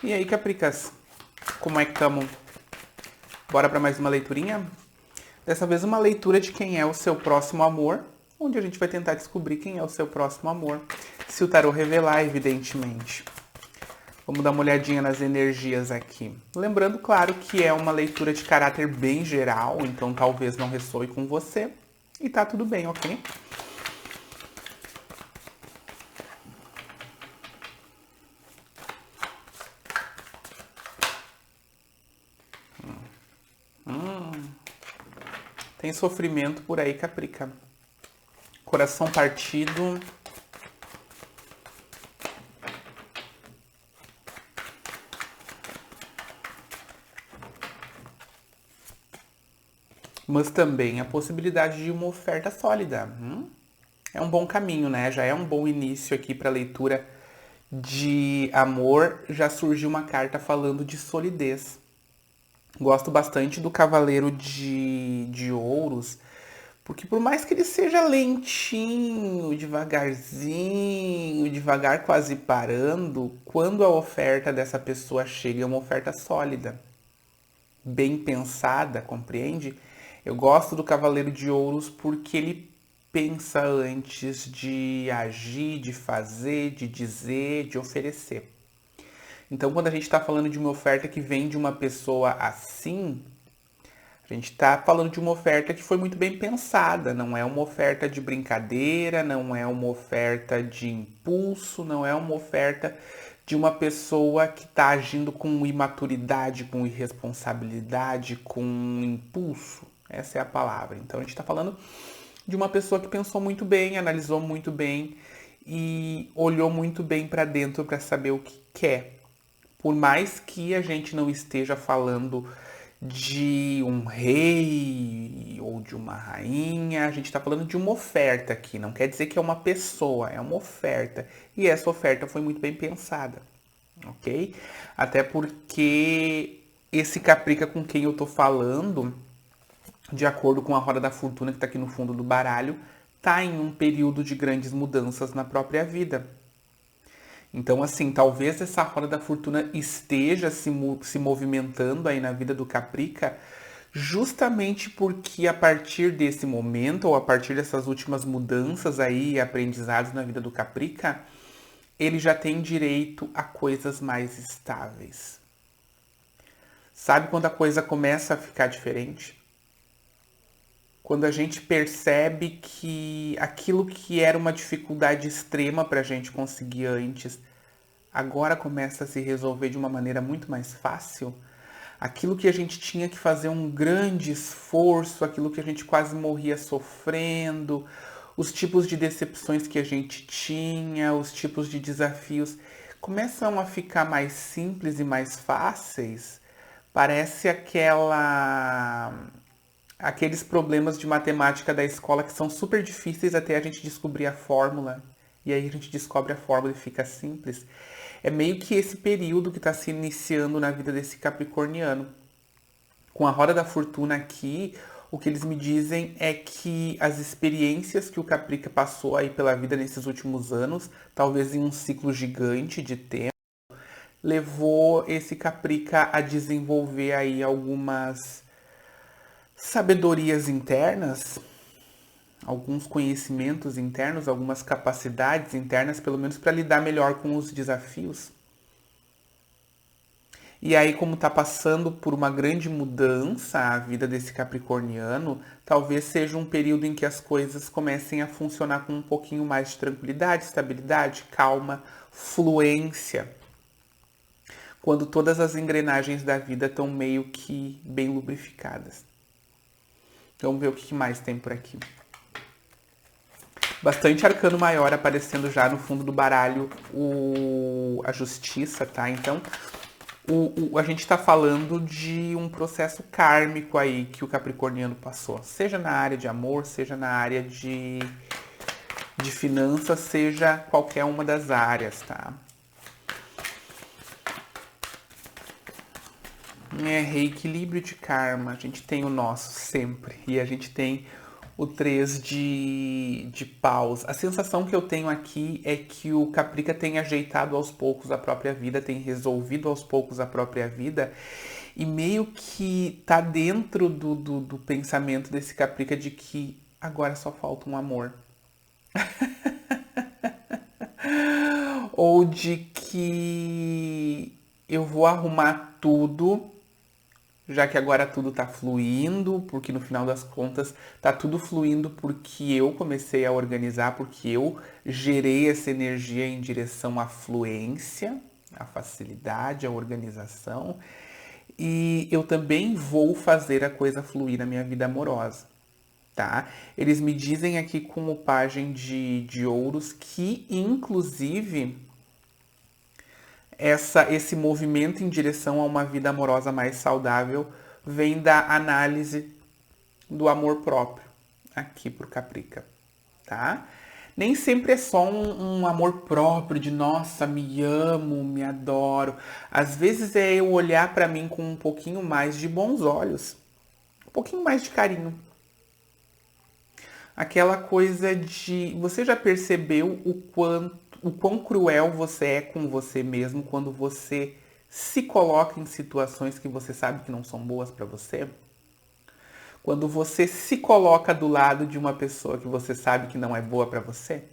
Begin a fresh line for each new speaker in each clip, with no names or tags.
E aí, Capricas, como é que estamos? Bora para mais uma leiturinha? Dessa vez uma leitura de quem é o seu próximo amor, onde a gente vai tentar descobrir quem é o seu próximo amor, se o tarô revelar, evidentemente. Vamos dar uma olhadinha nas energias aqui. Lembrando, claro, que é uma leitura de caráter bem geral, então talvez não ressoe com você. E tá tudo bem, ok? Tem sofrimento por aí, Caprica. Coração partido. Mas também a possibilidade de uma oferta sólida. É um bom caminho, né? Já é um bom início aqui para a leitura de amor. Já surgiu uma carta falando de solidez. Gosto bastante do Cavaleiro de Ouros, porque por mais que ele seja lentinho, devagarzinho, devagar quase parando, quando a oferta dessa pessoa chega, é uma oferta sólida, bem pensada, compreende? Eu gosto do Cavaleiro de Ouros porque ele pensa antes de agir, de fazer, de dizer, de oferecer. Então, quando a gente está falando de uma oferta que vem de uma pessoa assim, a gente está falando de uma oferta que foi muito bem pensada. Não é uma oferta de brincadeira, não é uma oferta de impulso, não é uma oferta de uma pessoa que está agindo com imaturidade, com irresponsabilidade, com impulso. Essa é a palavra. Então, a gente está falando de uma pessoa que pensou muito bem, analisou muito bem e olhou muito bem para dentro para saber o que quer. Por mais que a gente não esteja falando de um rei ou de uma rainha, a gente está falando de uma oferta aqui. Não quer dizer que é uma pessoa, é uma oferta. E essa oferta foi muito bem pensada, ok? Até porque esse Caprica com quem eu tô falando, de acordo com a Roda da Fortuna que está aqui no fundo do baralho, tá em um período de grandes mudanças na própria vida. Então, assim, talvez essa roda da fortuna esteja se movimentando aí na vida do Caprica, justamente porque a partir desse momento, ou a partir dessas últimas mudanças aí, aprendizados na vida do Caprica, ele já tem direito a coisas mais estáveis. Sabe quando a coisa começa a ficar diferente? Quando a gente percebe que aquilo que era uma dificuldade extrema para a gente conseguir antes, agora começa a se resolver de uma maneira muito mais fácil. Aquilo que a gente tinha que fazer um grande esforço, aquilo que a gente quase morria sofrendo, os tipos de decepções que a gente tinha, os tipos de desafios, começam a ficar mais simples e mais fáceis. Parece aqueles problemas de matemática da escola que são super difíceis até a gente descobrir a fórmula. E aí a gente descobre a fórmula e fica simples. É meio que esse período que está se iniciando na vida desse capricorniano. Com a roda da fortuna aqui, o que eles me dizem é que as experiências que o Caprica passou aí pela vida nesses últimos anos, talvez em um ciclo gigante de tempo, levou esse Caprica a desenvolver aí algumas sabedorias internas, alguns conhecimentos internos, algumas capacidades internas, pelo menos para lidar melhor com os desafios. E aí, como está passando por uma grande mudança a vida desse capricorniano, talvez seja um período em que as coisas comecem a funcionar com um pouquinho mais de tranquilidade, estabilidade, calma, fluência. Quando todas as engrenagens da vida estão meio que bem lubrificadas. Vamos ver o que mais tem por aqui. Bastante arcano maior aparecendo já no fundo do baralho, a justiça, tá? Então, a gente está falando de um processo kármico aí que o capricorniano passou. Seja na área de amor, seja na área de finanças, seja qualquer uma das áreas, tá? Reequilíbrio de karma. A gente tem o nosso sempre. E a gente tem o 3 de paus. A sensação que eu tenho aqui é que o Caprica tem ajeitado aos poucos a própria vida, tem resolvido aos poucos a própria vida, e meio que tá dentro do pensamento desse Caprica de que agora só falta um amor. Ou de que eu vou arrumar tudo, já que agora tudo tá fluindo, porque no final das contas tá tudo fluindo porque eu comecei a organizar, porque eu gerei essa energia em direção à fluência, à facilidade, à organização. E eu também vou fazer a coisa fluir na minha vida amorosa, tá? Eles me dizem aqui com o pajem de ouros que, inclusive, esse movimento em direção a uma vida amorosa mais saudável vem da análise do amor próprio aqui pro Caprica, tá? Nem sempre é só um amor próprio de nossa, me amo, me adoro. Às vezes é eu olhar pra mim com um pouquinho mais de bons olhos, um pouquinho mais de carinho. Aquela coisa de você já percebeu o quão cruel você é com você mesmo quando você se coloca em situações que você sabe que não são boas pra você? Quando você se coloca do lado de uma pessoa que você sabe que não é boa pra você?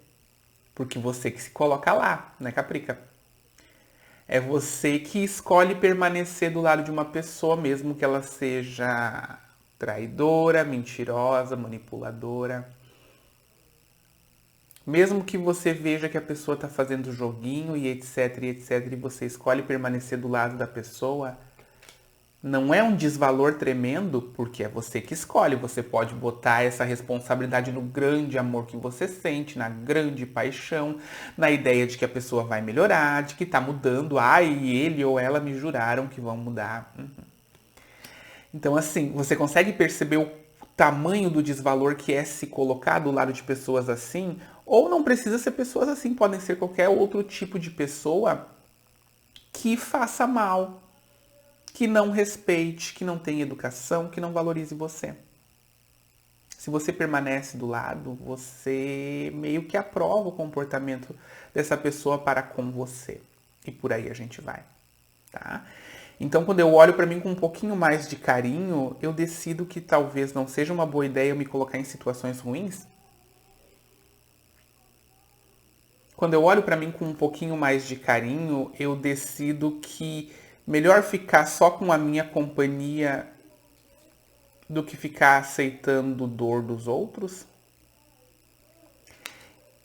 Porque você que se coloca lá, né, Caprica? É você que escolhe permanecer do lado de uma pessoa, mesmo que ela seja traidora, mentirosa, manipuladora. Mesmo que você veja que a pessoa tá fazendo joguinho e etc, e você escolhe permanecer do lado da pessoa, não é um desvalor tremendo, porque é você que escolhe. Você pode botar essa responsabilidade no grande amor que você sente, na grande paixão, na ideia de que a pessoa vai melhorar, de que tá mudando. Ai, ele ou ela me juraram que vão mudar. Então, assim, você consegue perceber o tamanho do desvalor que é se colocar do lado de pessoas assim? Ou não precisa ser pessoas assim, podem ser qualquer outro tipo de pessoa que faça mal, que não respeite, que não tenha educação, que não valorize você. Se você permanece do lado, você meio que aprova o comportamento dessa pessoa para com você. E por aí a gente vai, tá? Então, quando eu olho para mim com um pouquinho mais de carinho, eu decido que talvez não seja uma boa ideia eu me colocar em situações ruins. Quando eu olho para mim com um pouquinho mais de carinho, eu decido que melhor ficar só com a minha companhia do que ficar aceitando dor dos outros.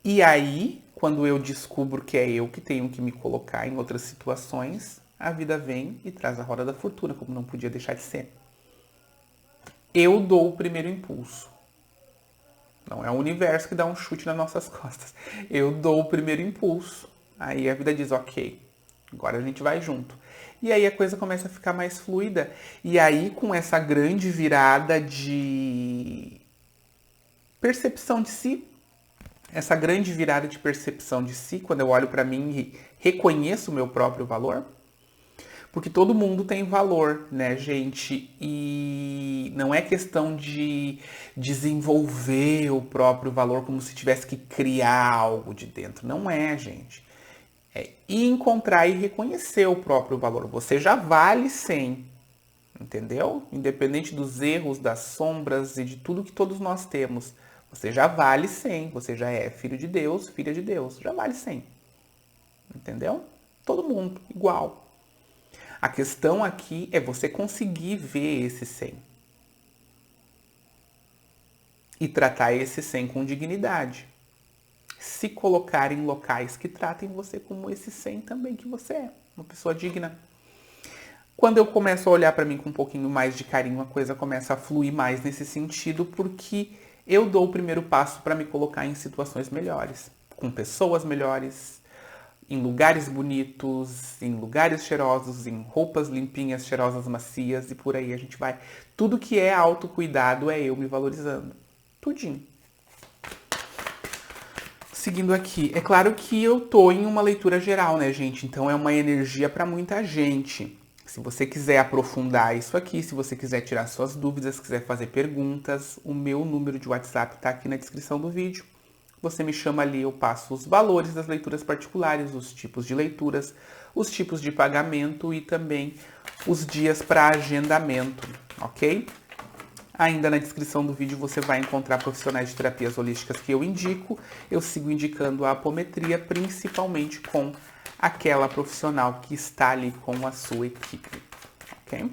E aí, quando eu descubro que é eu que tenho que me colocar em outras situações, a vida vem e traz a roda da fortuna, como não podia deixar de ser. Eu dou o primeiro impulso. Não é o universo que dá um chute nas nossas costas. Eu dou o primeiro impulso. Aí a vida diz, ok, agora a gente vai junto. E aí a coisa começa a ficar mais fluida. E aí, com essa grande virada de percepção de si, essa grande virada de percepção de si, quando eu olho para mim e reconheço o meu próprio valor, porque todo mundo tem valor, né, gente? E não é questão de desenvolver o próprio valor como se tivesse que criar algo de dentro. Não é, gente. É encontrar e reconhecer o próprio valor. Você já vale 100, entendeu? Independente dos erros, das sombras e de tudo que todos nós temos. Você já vale 100. Você já é filho de Deus, filha de Deus. Já vale 100. Entendeu? Todo mundo, igual. A questão aqui é você conseguir ver esse 100. E tratar esse 100 com dignidade. Se colocar em locais que tratem você como esse 100 também que você é. Uma pessoa digna. Quando eu começo a olhar para mim com um pouquinho mais de carinho, a coisa começa a fluir mais nesse sentido, porque eu dou o primeiro passo para me colocar em situações melhores. Com pessoas melhores, em lugares bonitos, em lugares cheirosos, em roupas limpinhas, cheirosas, macias, e por aí a gente vai. Tudo que é autocuidado é eu me valorizando. Tudinho. Seguindo aqui, é claro que eu tô em uma leitura geral, né, gente? Então é uma energia para muita gente. Se você quiser aprofundar isso aqui, se você quiser tirar suas dúvidas, quiser fazer perguntas, o meu número de WhatsApp está aqui na descrição do vídeo. Você me chama ali, eu passo os valores das leituras particulares, os tipos de leituras, os tipos de pagamento e também os dias para agendamento, ok? Ainda na descrição do vídeo você vai encontrar profissionais de terapias holísticas que eu indico. Eu sigo indicando a apometria, principalmente com aquela profissional que está ali com a sua equipe, ok?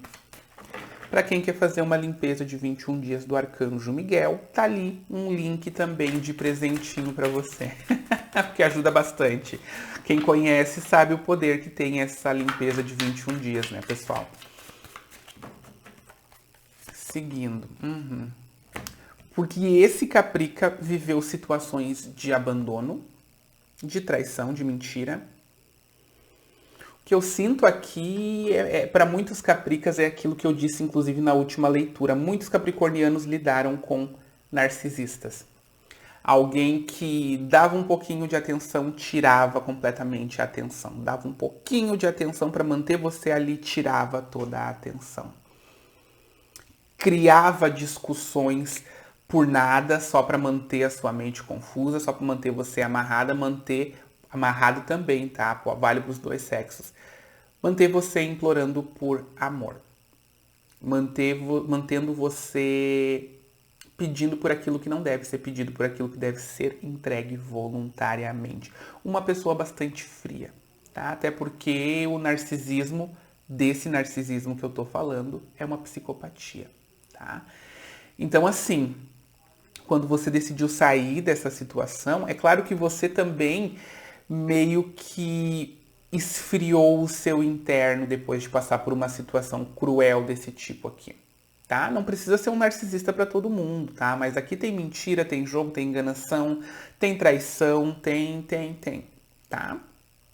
Para quem quer fazer uma limpeza de 21 dias do Arcanjo Miguel, tá ali um link também de presentinho para você, porque ajuda bastante. Quem conhece sabe o poder que tem essa limpeza de 21 dias, né, pessoal? Seguindo. Porque esse Caprica viveu situações de abandono, de traição, de mentira. O que eu sinto aqui, para muitos capricas, é aquilo que eu disse, inclusive, na última leitura. Muitos capricornianos lidaram com narcisistas. Alguém que dava um pouquinho de atenção, tirava completamente a atenção. Dava um pouquinho de atenção para manter você ali, tirava toda a atenção. Criava discussões por nada, só para manter a sua mente confusa, só para manter você amarrada, manter amarrado também, tá? Vale para os dois sexos. Manter você implorando por amor. Mantendo você pedindo por aquilo que não deve ser pedido, por aquilo que deve ser entregue voluntariamente. Uma pessoa bastante fria, tá? Até porque o narcisismo, desse narcisismo que eu tô falando, é uma psicopatia, tá? Então, assim, quando você decidiu sair dessa situação, é claro que você também meio que esfriou o seu interno depois de passar por uma situação cruel desse tipo aqui, tá? Não precisa ser um narcisista para todo mundo, tá? Mas aqui tem mentira, tem jogo, tem enganação, tem traição, tem, tá?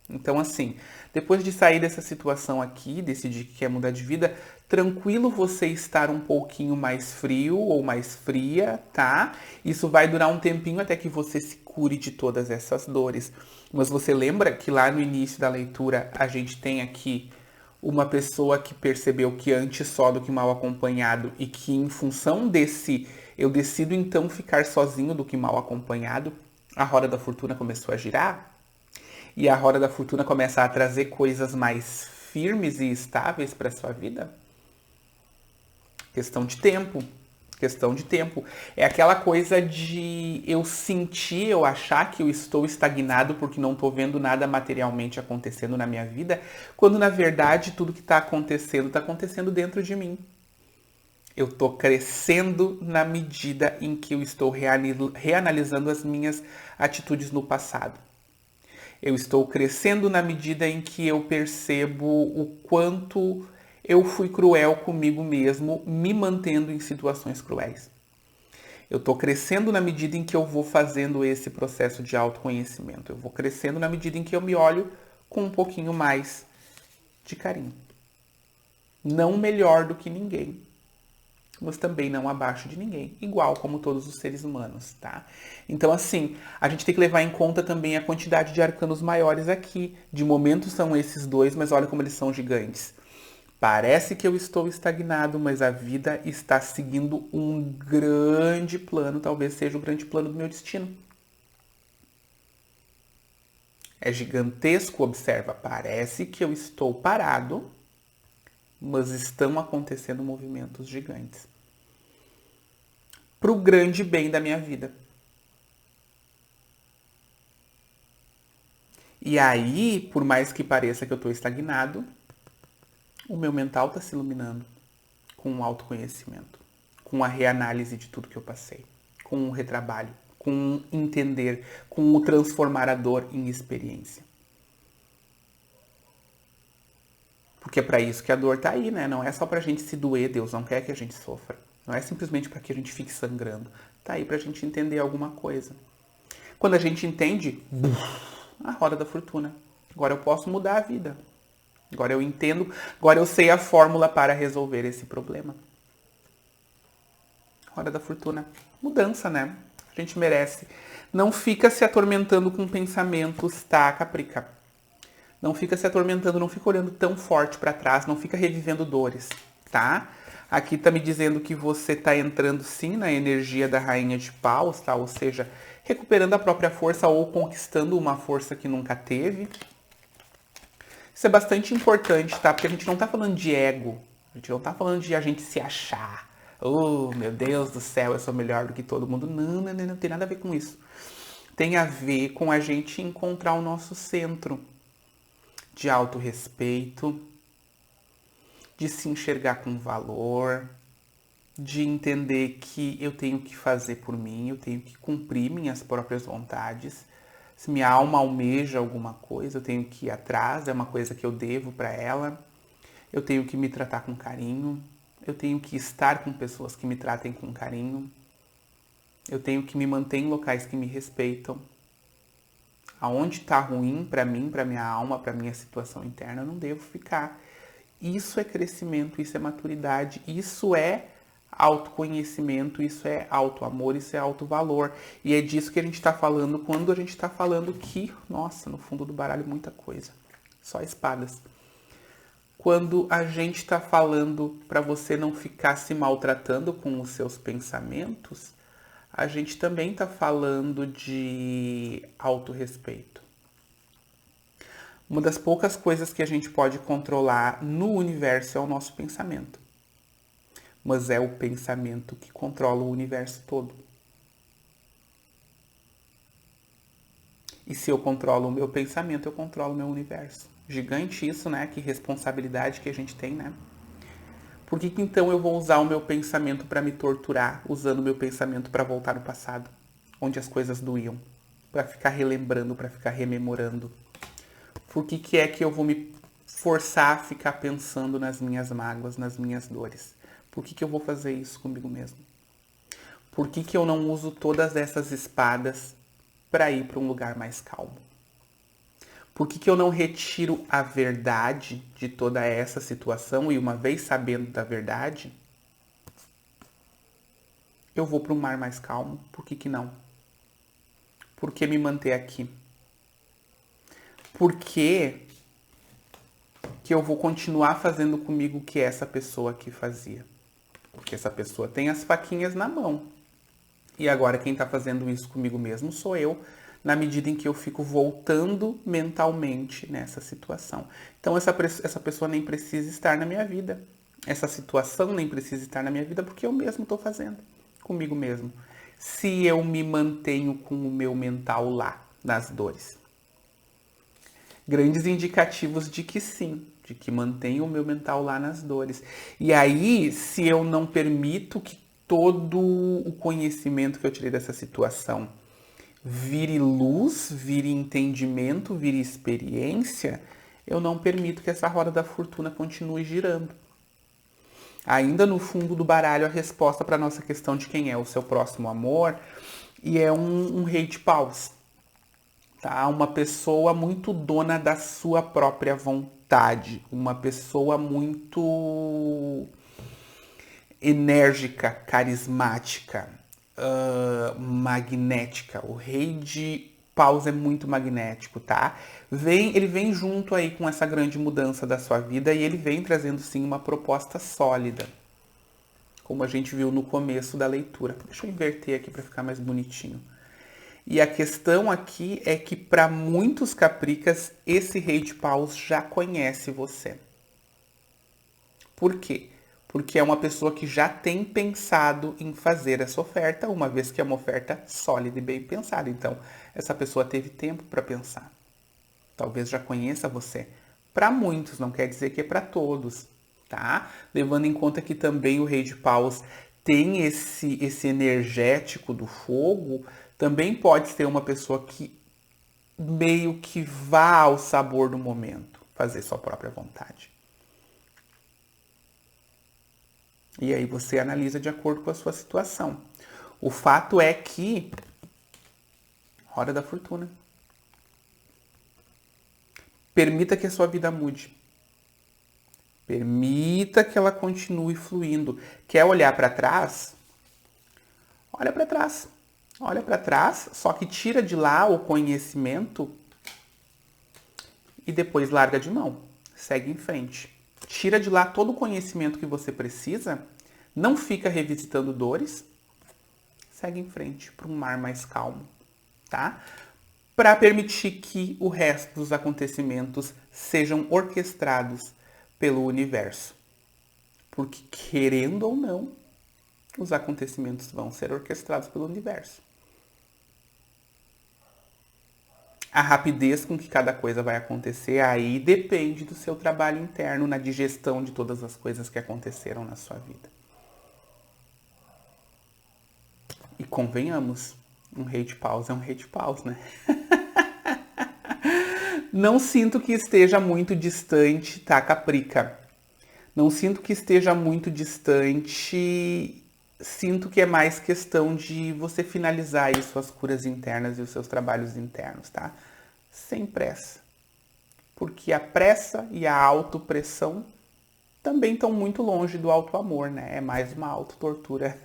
Então, assim, depois de sair dessa situação aqui, decidir que quer mudar de vida, tranquilo você estar um pouquinho mais frio ou mais fria, tá? Isso vai durar um tempinho até que você se cure de todas essas dores. Mas você lembra que lá no início da leitura a gente tem aqui uma pessoa que percebeu que antes só do que mal acompanhado e que em função desse eu decido então ficar sozinho do que mal acompanhado, a roda da fortuna começou a girar? E a roda da fortuna começa a trazer coisas mais firmes e estáveis para sua vida? Questão de tempo. Questão de tempo. É aquela coisa de eu sentir, eu achar que eu estou estagnado porque não estou vendo nada materialmente acontecendo na minha vida, quando na verdade tudo que está acontecendo dentro de mim. Eu estou crescendo na medida em que eu estou reanalisando as minhas atitudes no passado. Eu estou crescendo na medida em que eu percebo o quanto eu fui cruel comigo mesmo, me mantendo em situações cruéis. Eu estou crescendo na medida em que eu vou fazendo esse processo de autoconhecimento. Eu vou crescendo na medida em que eu me olho com um pouquinho mais de carinho. Não melhor do que ninguém, mas também não abaixo de ninguém, igual como todos os seres humanos, tá? Então, assim, a gente tem que levar em conta também a quantidade de arcanos maiores aqui. De momento são esses dois, mas olha como eles são gigantes. Parece que eu estou estagnado, mas a vida está seguindo um grande plano, talvez seja o grande plano do meu destino. É gigantesco, observa, parece que eu estou parado, mas estão acontecendo movimentos gigantes. Para o grande bem da minha vida. E aí, por mais que pareça que eu estou estagnado, o meu mental está se iluminando com o autoconhecimento, com a reanálise de tudo que eu passei, com o retrabalho, com o entender, com o transformar a dor em experiência. Porque é para isso que a dor tá aí, né? Não é só pra gente se doer, Deus não quer que a gente sofra. Não é simplesmente para que a gente fique sangrando. Tá aí pra gente entender alguma coisa. Quando a gente entende, a roda da fortuna. Agora eu posso mudar a vida. Agora eu entendo, agora eu sei a fórmula para resolver esse problema. Roda da fortuna. Mudança, né? A gente merece. Não fica se atormentando com pensamentos, tá, Caprica? Não fica se atormentando, não fica olhando tão forte para trás, não fica revivendo dores, tá? Aqui tá me dizendo que você tá entrando sim na energia da Rainha de Paus, tá? Ou seja, recuperando a própria força ou conquistando uma força que nunca teve. Isso é bastante importante, tá? Porque a gente não tá falando de ego, a gente não tá falando de a gente se achar. Oh, meu Deus do céu, eu sou melhor do que todo mundo. Não, não, não, não tem nada a ver com isso. Tem a ver com a gente encontrar o nosso centro de autorrespeito, de se enxergar com valor, de entender que eu tenho que fazer por mim, eu tenho que cumprir minhas próprias vontades. Se minha alma almeja alguma coisa, eu tenho que ir atrás, é uma coisa que eu devo para ela. Eu tenho que me tratar com carinho, eu tenho que estar com pessoas que me tratem com carinho, eu tenho que me manter em locais que me respeitam. Aonde está ruim para mim, para minha alma, para minha situação interna, eu não devo ficar. Isso é crescimento, isso é maturidade, isso é autoconhecimento, isso é autoamor, isso é autovalor. E é disso que a gente está falando quando a gente está falando que, nossa, no fundo do baralho muita coisa, só espadas. Quando a gente está falando para você não ficar se maltratando com os seus pensamentos, a gente também está falando de autorrespeito. Uma das poucas coisas que a gente pode controlar no universo é o nosso pensamento. Mas é o pensamento que controla o universo todo. E se eu controlo o meu pensamento, eu controlo o meu universo. Gigante isso, né? Que responsabilidade que a gente tem, né? Por que então eu vou usar o meu pensamento para me torturar, usando o meu pensamento para voltar no passado, onde as coisas doíam, para ficar relembrando, para ficar rememorando? Por que é que eu vou me forçar a ficar pensando nas minhas mágoas, nas minhas dores? Por que eu vou fazer isso comigo mesmo? Por que eu não uso todas essas espadas para ir para um lugar mais calmo? Por que eu não retiro a verdade de toda essa situação e, uma vez sabendo da verdade, eu vou para um mar mais calmo? Por que não? Por que me manter aqui? Por que eu vou continuar fazendo comigo o que essa pessoa aqui fazia? Porque essa pessoa tem as faquinhas na mão. E agora quem está fazendo isso comigo mesmo sou eu, na medida em que eu fico voltando mentalmente nessa situação. Então essa pessoa nem precisa estar na minha vida. Essa situação nem precisa estar na minha vida porque eu mesmo estou fazendo comigo mesmo. Se eu me mantenho com o meu mental lá, nas dores. Grandes indicativos de que sim, de que mantenho o meu mental lá nas dores. E aí, se eu não permito que todo o conhecimento que eu tirei dessa situação vire luz, vire entendimento, vire experiência, eu não permito que essa roda da fortuna continue girando. Ainda no fundo do baralho, a resposta para a nossa questão de quem é o seu próximo amor, e é um rei de paus. Tá? Uma pessoa muito dona da sua própria vontade, uma pessoa muito enérgica, carismática, magnética. O rei de paus é muito magnético, tá? Ele vem junto aí com essa grande mudança da sua vida e ele vem trazendo sim uma proposta sólida, como a gente viu no começo da leitura. Deixa eu inverter aqui para ficar mais bonitinho. E a questão aqui é que para muitos capricas, esse rei de paus já conhece você. Por quê? Porque é uma pessoa que já tem pensado em fazer essa oferta, uma vez que é uma oferta sólida e bem pensada. Então, essa pessoa teve tempo para pensar. Talvez já conheça você. Para muitos, não quer dizer que é para todos, tá? Levando em conta que também o rei de paus tem esse energético do fogo, também pode ser uma pessoa que meio que vá ao sabor do momento, fazer sua própria vontade. E aí você analisa de acordo com a sua situação. O fato é que roda da fortuna. Permita que a sua vida mude. Permita que ela continue fluindo. Quer olhar para trás? Olha para trás. Olha para trás, só que tira de lá o conhecimento e depois larga de mão. Segue em frente. Tira de lá todo o conhecimento que você precisa, não fica revisitando dores, segue em frente para um mar mais calmo, tá? Para permitir que o resto dos acontecimentos sejam orquestrados pelo universo. Porque, querendo ou não, os acontecimentos vão ser orquestrados pelo universo. A rapidez com que cada coisa vai acontecer aí depende do seu trabalho interno na digestão de todas as coisas que aconteceram na sua vida. E convenhamos, um rei de paus é um rei de paus, né? Não sinto que esteja muito distante, tá, Caprica? Não sinto que esteja muito distante. Sinto que é mais questão de você finalizar aí suas curas internas e os seus trabalhos internos, tá? Sem pressa. Porque a pressa e a autopressão também estão muito longe do auto-amor, né? É mais uma autotortura.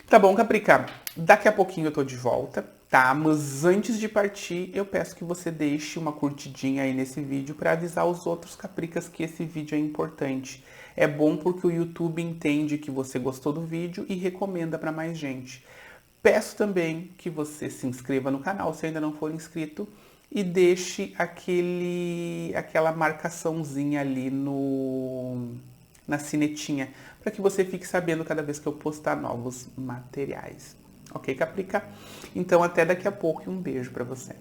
Tá bom, Caprica? Daqui a pouquinho eu tô de volta, tá? Mas antes de partir, eu peço que você deixe uma curtidinha aí nesse vídeo para avisar os outros Capricas que esse vídeo é importante. É bom porque o YouTube entende que você gostou do vídeo e recomenda para mais gente. Peço também que você se inscreva no canal se ainda não for inscrito e deixe aquela marcaçãozinha ali na sinetinha, para que você fique sabendo cada vez que eu postar novos materiais. Ok, Caprica? Então até daqui a pouco e um beijo para você.